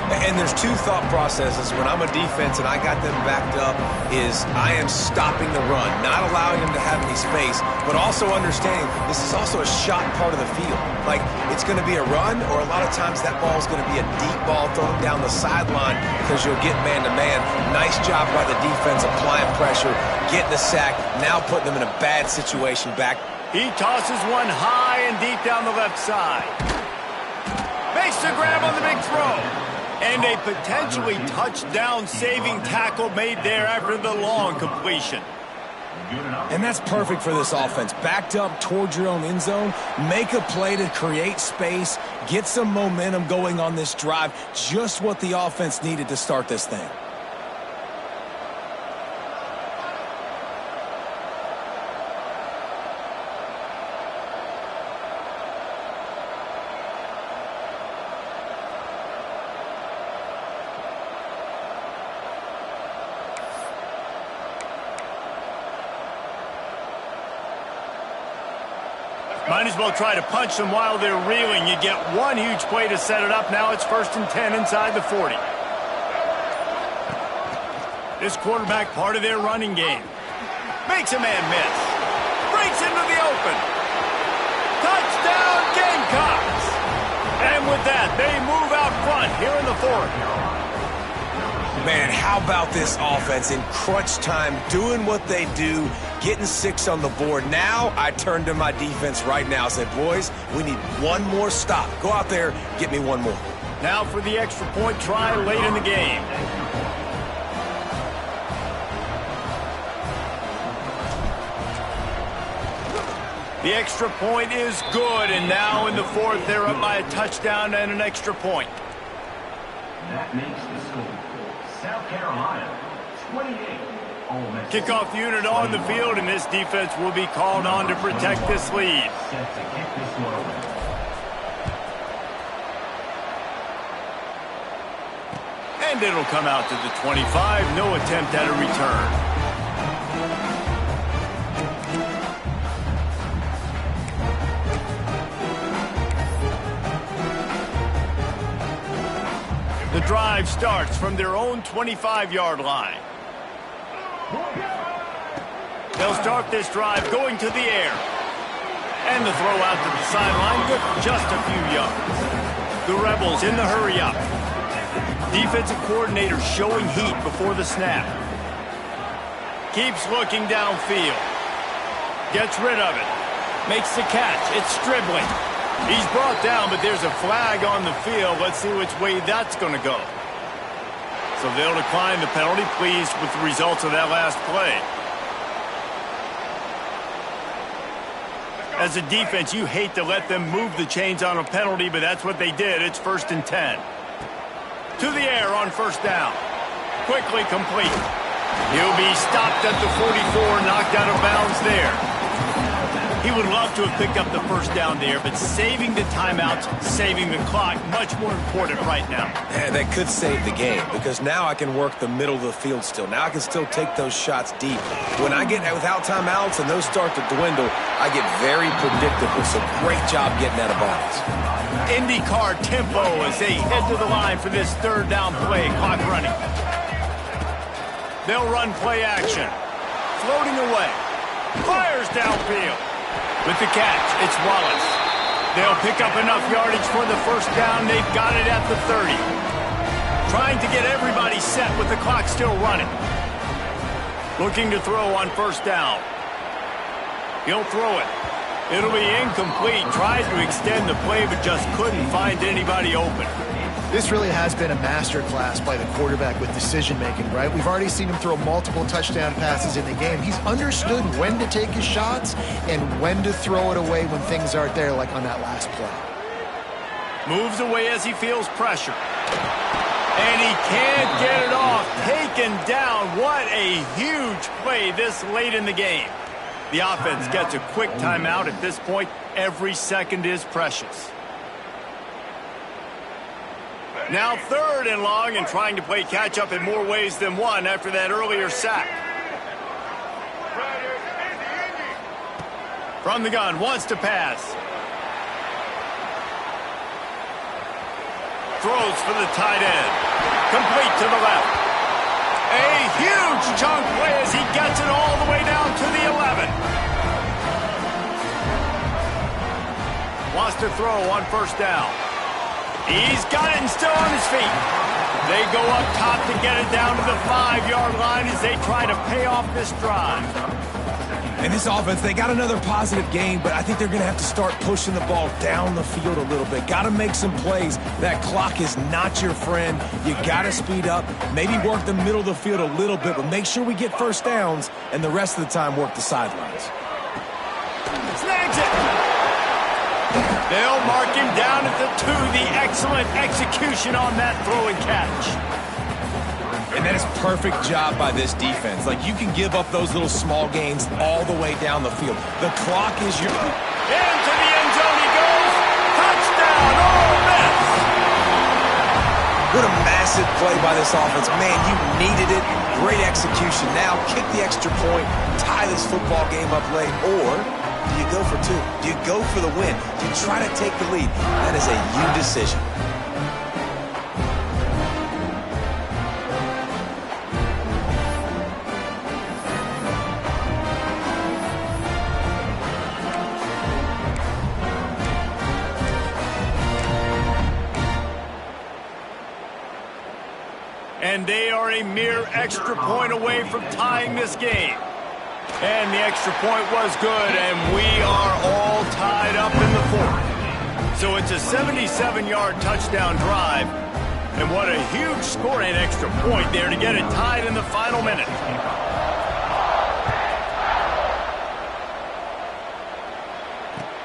And there's two thought processes when I'm a defense and I got them backed up is I am stopping the run, not allowing them to have any space, but also understanding this is also a shot part of the field. Like, it's going to be a run, or a lot of times that ball is going to be a deep ball thrown down the sideline because you'll get man-to-man. Nice job by the defense applying pressure, getting the sack, now putting them in a bad situation back. He tosses one high and deep down the left side. Makes the grab on the big throw. And a potentially touchdown-saving tackle made there after the long completion. And that's perfect for this offense. Backed up towards your own end zone, make a play to create space, get some momentum going on this drive. Just what the offense needed to start this thing. Might as well try to punch them while they're reeling. You get one huge play to set it up. Now it's 1st and 10 inside the 40. This quarterback, part of their running game. Makes a man miss. Breaks into the open. Touchdown, Gamecocks! And with that, they move out front here in the 4th. Man, how about this offense in crunch time, doing what they do, getting 6 on the board. Now I turn to my defense right now and say, boys, we need one more stop. Go out there, get me one more. Now for the extra point try late in the game. The extra point is good, and now in the 4th, they're up by a touchdown and an extra point. That makes the score. South Carolina, 28. Kickoff unit on the field, and this defense will be called on to protect this lead. Set to kick this one away. And it'll come out to the 25. No attempt at a return. The drive starts from their own 25-yard line. They'll start this drive going to the air. And the throw out to the sideline with just a few yards. The Rebels in the hurry up. Defensive coordinator showing heat before the snap. Keeps looking downfield. Gets rid of it. Makes the catch. It's Stribling. He's brought down, but there's a flag on the field. Let's see which way that's going to go. So they'll decline the penalty, pleased with the results of that last play. As a defense, you hate to let them move the chains on a penalty, but that's what they did. It's 1st and 10. To the air on 1st down. Quickly complete. He'll be stopped at the 44, knocked out of bounds there. He would love to have picked up the 1st down there, but saving the timeouts, saving the clock, much more important right now. Yeah, that could save the game, because now I can work the middle of the field still. Now I can still take those shots deep. When I get without timeouts and those start to dwindle, I get very predictable, so great job getting out of bounds. IndyCar tempo as they head to the line for this 3rd down play, clock running. They'll run play action. Floating away. Fires downfield. With the catch, it's Wallace. They'll pick up enough yardage for the 1st down. They've got it at the 30. Trying to get everybody set with the clock still running. Looking to throw on 1st down. He'll throw it. It'll be incomplete. Tried to extend the play, but just couldn't find anybody open. This really has been a masterclass by the quarterback with decision-making, right? We've already seen him throw multiple touchdown passes in the game. He's understood when to take his shots and when to throw it away when things aren't there, like on that last play. Moves away as he feels pressure. And he can't get it off. Taken down. What a huge play this late in the game. The offense gets a quick timeout. At this point, every second is precious. Now 3rd and long, and trying to play catch-up in more ways than one after that earlier sack. From the gun, wants to pass. Throws for the tight end. Complete to the left. A huge chunk play as he gets it all the way down to the 11. Wants to throw on first down. He's got it and still on his feet. They go up top to get it down to the 5-yard line as they try to pay off this drive. In this offense, they got another positive game, but I think they're going to have to start pushing the ball down the field a little bit. Got to make some plays. That clock is not your friend. You got to speed up, maybe work the middle of the field a little bit, but make sure we get first downs, and the rest of the time work the sidelines. Snags it. They'll mark him down at the 2. The excellent execution on that throw and catch. And that is a perfect job by this defense. Like, you can give up those little small gains all the way down the field. The clock is your... Into the end zone he goes. Touchdown, Ole Miss. What a massive play by this offense. Man, you needed it. Great execution. Now kick the extra point, tie this football game up late, or do you go for 2? Do you go for the win? Do you try to take the lead? That is a you decision. And they are a mere extra point away from tying this game. And the extra point was good, and we are all tied up in the 4th. So it's a 77-yard touchdown drive. And what a huge score and extra point there to get it tied in the final minute.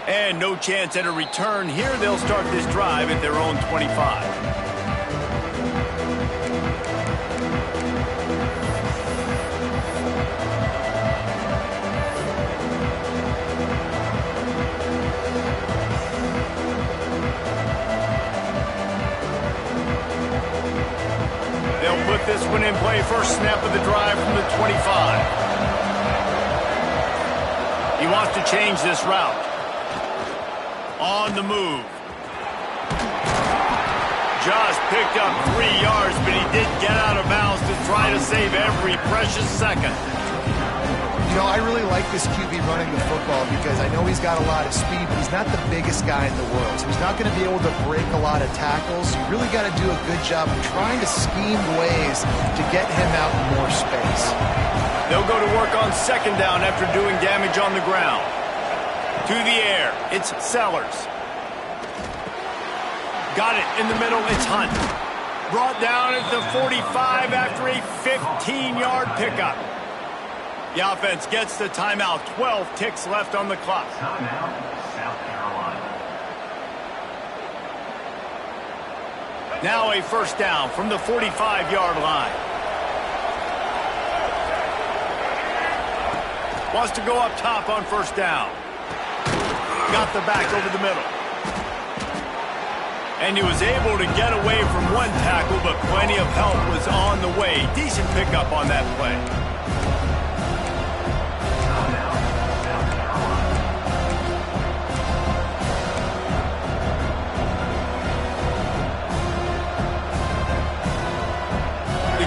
And no chance at a return here. They'll start this drive at their own 25. Put this one in play. First snap of the drive from the 25. He wants to change this route. On the move. Just picked up 3 yards, but he did get out of bounds to try to save every precious second. You know, I really like this QB running the football because I know he's got a lot of speed, but he's not the biggest guy in the world. So he's not going to be able to break a lot of tackles. You really got to do a good job of trying to scheme ways to get him out in more space. They'll go to work on second down after doing damage on the ground. To the air, it's Sellers. Got it in the middle, it's Hunt. Brought down at the 45 after a 15-yard pickup. The offense gets the timeout. 12 ticks left on the clock. Timeout, South Carolina. Now a first down from the 45-yard line. Wants to go up top on first down. Got the back over the middle. And he was able to get away from one tackle, but plenty of help was on the way. Decent pickup on that play.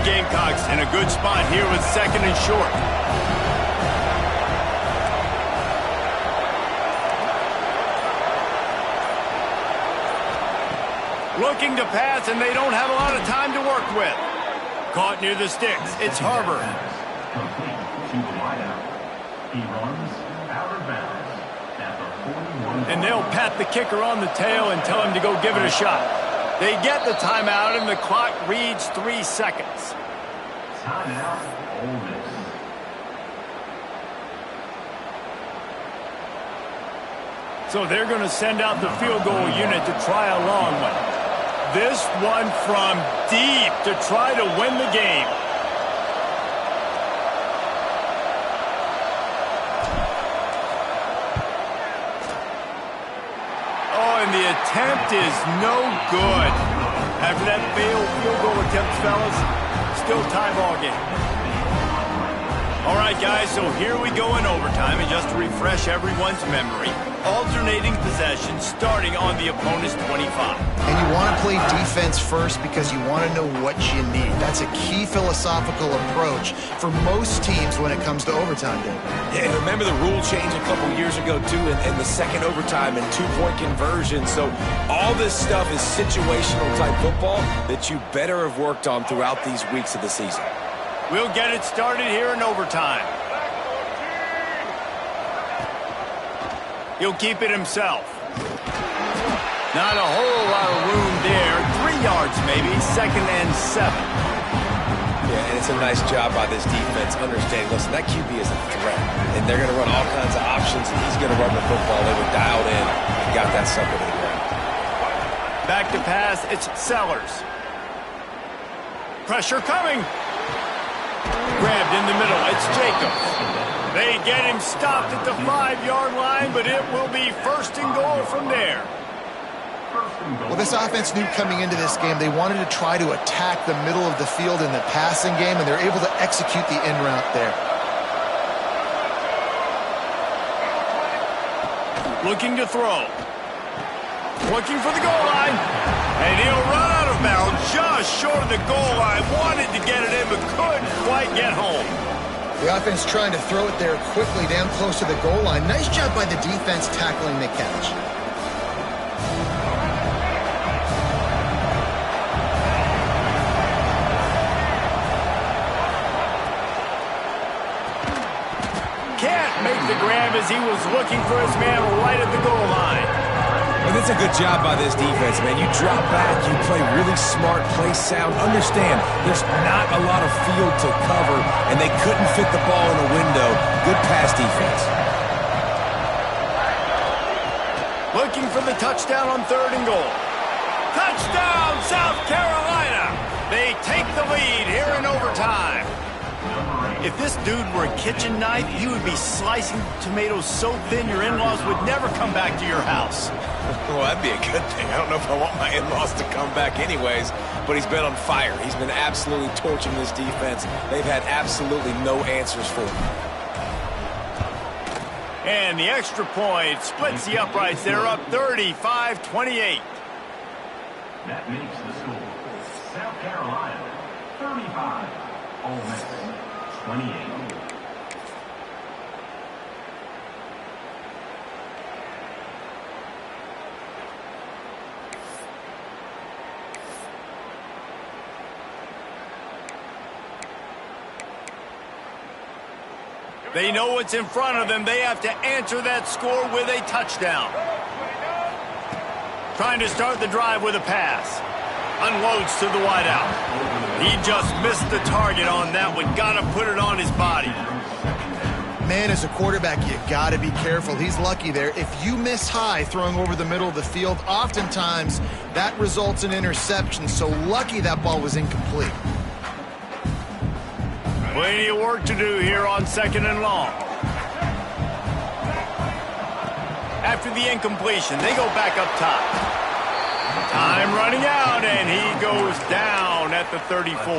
Gamecocks in a good spot here with second and short. Looking to pass, and they don't have a lot of time to work with. Caught near the sticks. It's Herbert. Complete to the wideout. He runs out of bounds at the 41. And they'll pat the kicker on the tail and tell him to go give it a shot. They get the timeout, and the clock reads 3 seconds. Timeout, Ole Miss. So they're going to send out the field goal unit to try a long one. This one from deep to try to win the game. And the attempt is no good. After that failed field goal attempt, fellas, still tie ball game. All right, guys, so here we go in overtime, and just to refresh everyone's memory, alternating possession starting on the opponent's 25. And you want to play defense first because you want to know what you need. That's a key philosophical approach for most teams when it comes to overtime, David. Yeah, and remember the rule change a couple years ago, too, in the second overtime and two-point conversion. So all this stuff is situational-type football that you better have worked on throughout these weeks of the season. We'll get it started here in overtime. He'll keep it himself. Not a whole lot of room there. 3 yards maybe, 2nd and 7. Yeah, and it's a nice job by this defense understanding, listen, that QB is a threat, and they're going to run all kinds of options, and he's going to run the football. They were dialed in and got that sucker to the ground. Back to pass, it's Sellers. Pressure coming. Grabbed in the middle, it's Jacobs. They get him stopped at the 5-yard line, but it will be 1st and goal from there. Well, this offense knew coming into this game they wanted to try to attack the middle of the field in the passing game, and they're able to execute the in route there. Looking to throw. Looking for the goal line. And he'll run out of bounds just short of the goal line. Wanted to get it in, but couldn't quite get home. The offense trying to throw it there quickly down close to the goal line. Nice job by the defense tackling the catch. Can't make the grab as he was looking for his man right at the goal line. And it's a good job by this defense, man. You drop back, you play really smart, play sound. Understand, there's not a lot of field to cover, and they couldn't fit the ball in a window. Good pass defense. Looking for the touchdown on 3rd and goal. Touchdown, South Carolina! They take the lead here in overtime. If this dude were a kitchen knife, he would be slicing tomatoes so thin your in-laws would never come back to your house. Well, that'd be a good thing. I don't know if I want my in-laws to come back anyways, but he's been on fire. He's been absolutely torching this defense. They've had absolutely no answers for him. And the extra point splits the uprights. They're up 35-28. That makes the score. South Carolina, 35. Ole Miss, 28. They know what's in front of them. They have to answer that score with a touchdown. Trying to start the drive with a pass. Unloads to the wideout. He just missed the target on that one. Got to put it on his body. Man, as a quarterback, you got to be careful. He's lucky there. If you miss high throwing over the middle of the field, oftentimes that results in interception. So lucky that ball was incomplete. Plenty of work to do here on 2nd and long. After the incompletion, they go back up top. Time running out, and he goes down at the 34.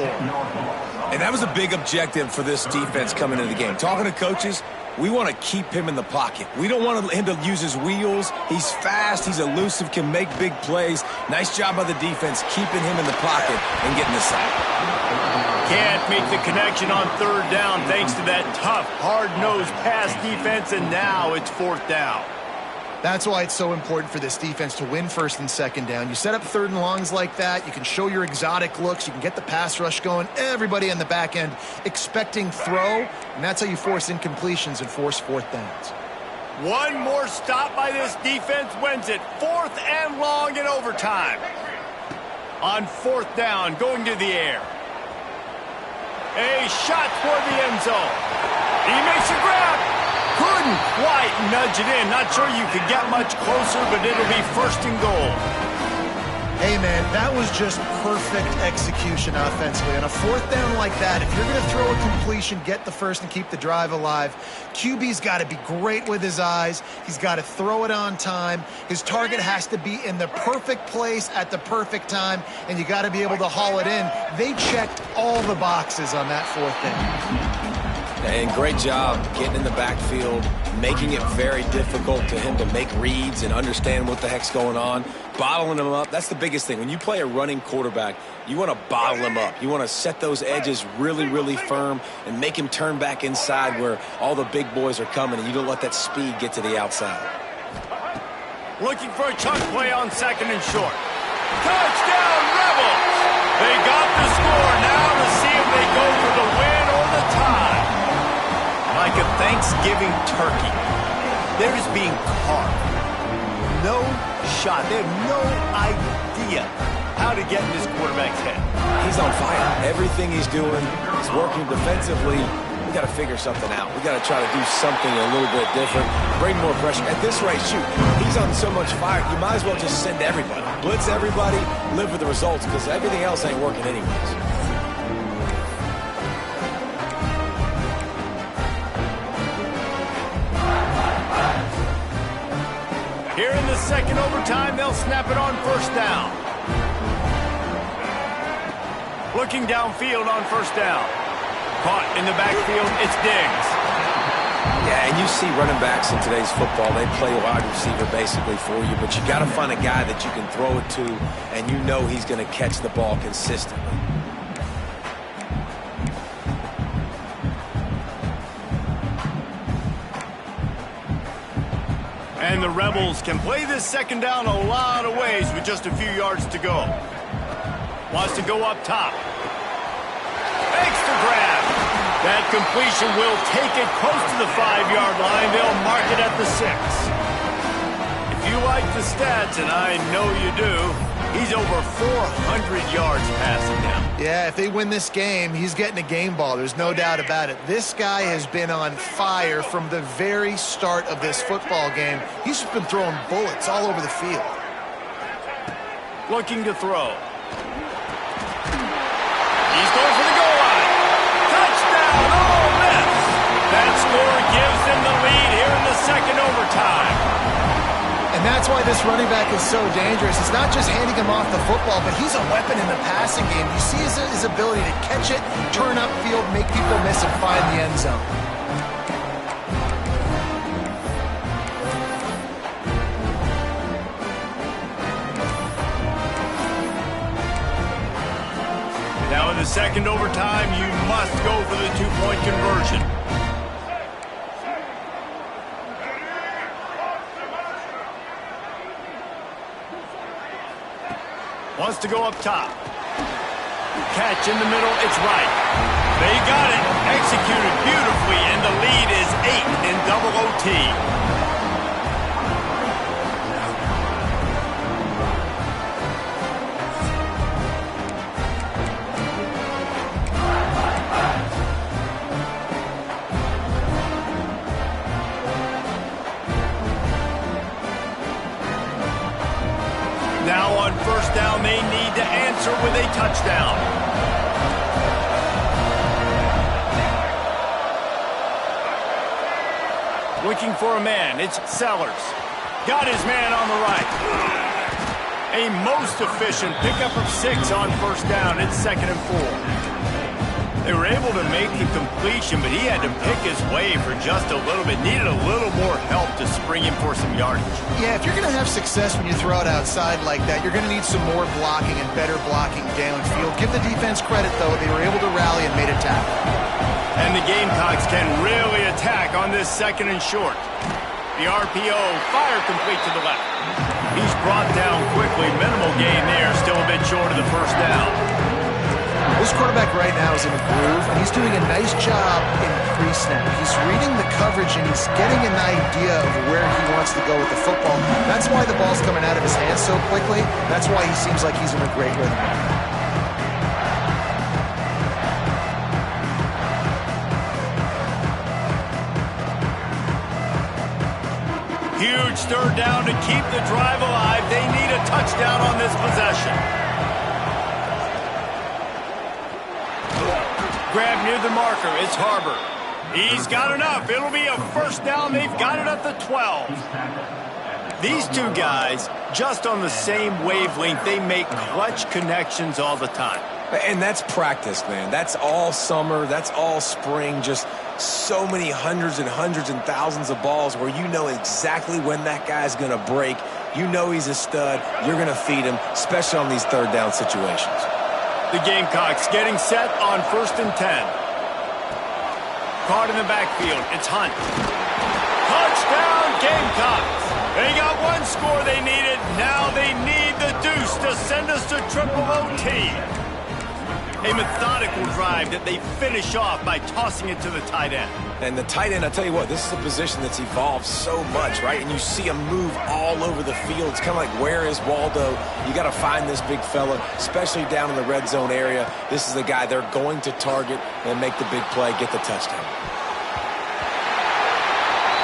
And that was a big objective for this defense coming into the game. Talking to coaches, we want to keep him in the pocket. We don't want him to use his wheels. He's fast, he's elusive, can make big plays. Nice job by the defense keeping him in the pocket and getting the sack. Can't make the connection on 3rd down thanks to that tough, hard-nosed pass defense, and now it's 4th down. That's why it's so important for this defense to win 1st and 2nd down. You set up 3rd and longs like that, you can show your exotic looks, you can get the pass rush going, everybody on the back end expecting throw, and that's how you force incompletions and force 4th downs. One more stop by this defense wins it. 4th and long in overtime. On 4th down, going to the air. A shot toward the end zone. He makes a grab. Couldn't quite nudge it in. Not sure you could get much closer, but it'll be 1st and goal. Hey, man, that was just perfect execution offensively. On a 4th down like that, if you're going to throw a completion, get the first and keep the drive alive, QB's got to be great with his eyes. He's got to throw it on time. His target has to be in the perfect place at the perfect time, and you got to be able to haul it in. They checked all the boxes on that 4th down. And great job getting in the backfield, making it very difficult to him to make reads and understand what the heck's going on, bottling him up. That's the biggest thing. When you play a running quarterback, you want to bottle him up. You want to set those edges really, really firm and make him turn back inside where all the big boys are coming, and you don't let that speed get to the outside. Looking for a chunk play on second and short. Touchdown, Rebels! They got the score. Now to see if they go for the win or the tie. Like a Thanksgiving turkey, they're just being carved. No shot. They have no idea how to get in this quarterback's head. He's on fire. Everything he's doing is working defensively. We got to figure something out. We got to try to do something a little bit different, bring more pressure. At this rate, shoot, he's on so much fire, you might as well just send everybody. Blitz everybody, live with the results, because everything else ain't working anyways. Here in the second overtime, they'll snap it on first down. Looking downfield on first down. Caught in the backfield, it's Diggs. Yeah, and you see running backs in today's football, they play wide receiver basically for you, but you got to find a guy that you can throw it to, and you know he's going to catch the ball consistently. And the Rebels can play this second down a lot of ways with just a few yards to go. Wants to go up top. Extra grab. That completion will take it close to the 5-yard line. They'll mark it at the 6. If you like the stats, and I know you do, he's over 400 yards passing now. Yeah, if they win this game, he's getting a game ball. There's no doubt about it. This guy has been on fire from the very start of this football game. He's just been throwing bullets all over the field. Looking to throw. He's going for the goal line. Touchdown, Ole Miss. That score gives them the lead here in the second overtime. And that's why this running back is so dangerous. It's not just handing him off the football, but he's a weapon in the passing game. You see his ability to catch it, turn upfield, make people miss, and find the end zone. Now in the second overtime, you must go for the two-point conversion. Wants to go up top. Catch in the middle, it's right. They got it, executed beautifully, and the lead is 8 in double OT. Now on first down, they need to answer with a touchdown. Looking for a man, it's Sellers. Got his man on the right. A most efficient pickup of 6 on first down. It's 2nd and 4. They were able to make the completion, but he had to pick his way for just a little bit. Needed a little more help to spring him for some yardage. Yeah, if you're going to have success when you throw it outside like that, you're going to need some more blocking and better blocking downfield. Give the defense credit, though. They were able to rally and made a tackle. And the Gamecocks can really attack on this 2nd and short. The RPO, fire complete to the left. He's brought down quickly. Minimal gain there, still a bit short of the first down. This quarterback right now is in a groove, and he's doing a nice job in pre-snap. He's reading the coverage, and he's getting an idea of where he wants to go with the football. That's why the ball's coming out of his hands so quickly. That's why he seems like he's in a great rhythm. Huge third down to keep the drive alive. They need a touchdown on this possession. Grab near the marker. It's Harbor. He's got enough. It'll be a first down. They've got it at the 12. These two guys, just on the same wavelength, they make clutch connections all the time. And that's practice, man. That's all summer. That's all spring. Just so many hundreds and hundreds and thousands of balls where you know exactly when that guy's going to break. You know he's a stud. You're going to feed him, especially on these third down situations. The Gamecocks getting set on 1st and 10. Caught in the backfield. It's Hunt. Touchdown, Gamecocks. They got one score they needed. Now they need the deuce to send us to triple OT. A methodical drive that they finish off by tossing it to the tight end. And the tight end, I tell you what, this is a position that's evolved so much, right? And you see him move all over the field. It's kind of like, where is Waldo? You got to find this big fella, especially down in the red zone area. This is the guy they're going to target and make the big play, get the touchdown.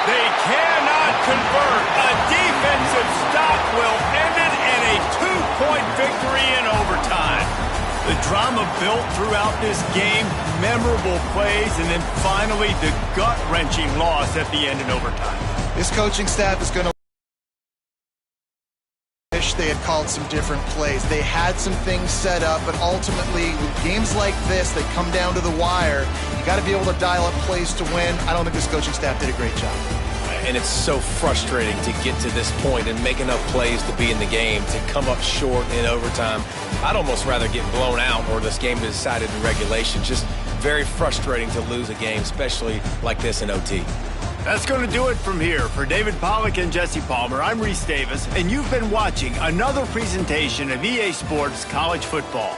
They cannot convert. A defensive stop will end it in a 2-point victory in overtime. The drama built throughout this game, memorable plays, and then finally the gut-wrenching loss at the end in overtime. This coaching staff is going to wish they had called some different plays. They had some things set up, but ultimately, with games like this, they come down to the wire. You got to be able to dial up plays to win. I don't think this coaching staff did a great job. And it's so frustrating to get to this point and make enough plays to be in the game, to come up short in overtime. I'd almost rather get blown out or this game decided in regulation. Just very frustrating to lose a game, especially like this in OT. That's going to do it from here. For David Pollack and Jesse Palmer, I'm Reese Davis, and you've been watching another presentation of EA Sports College Football.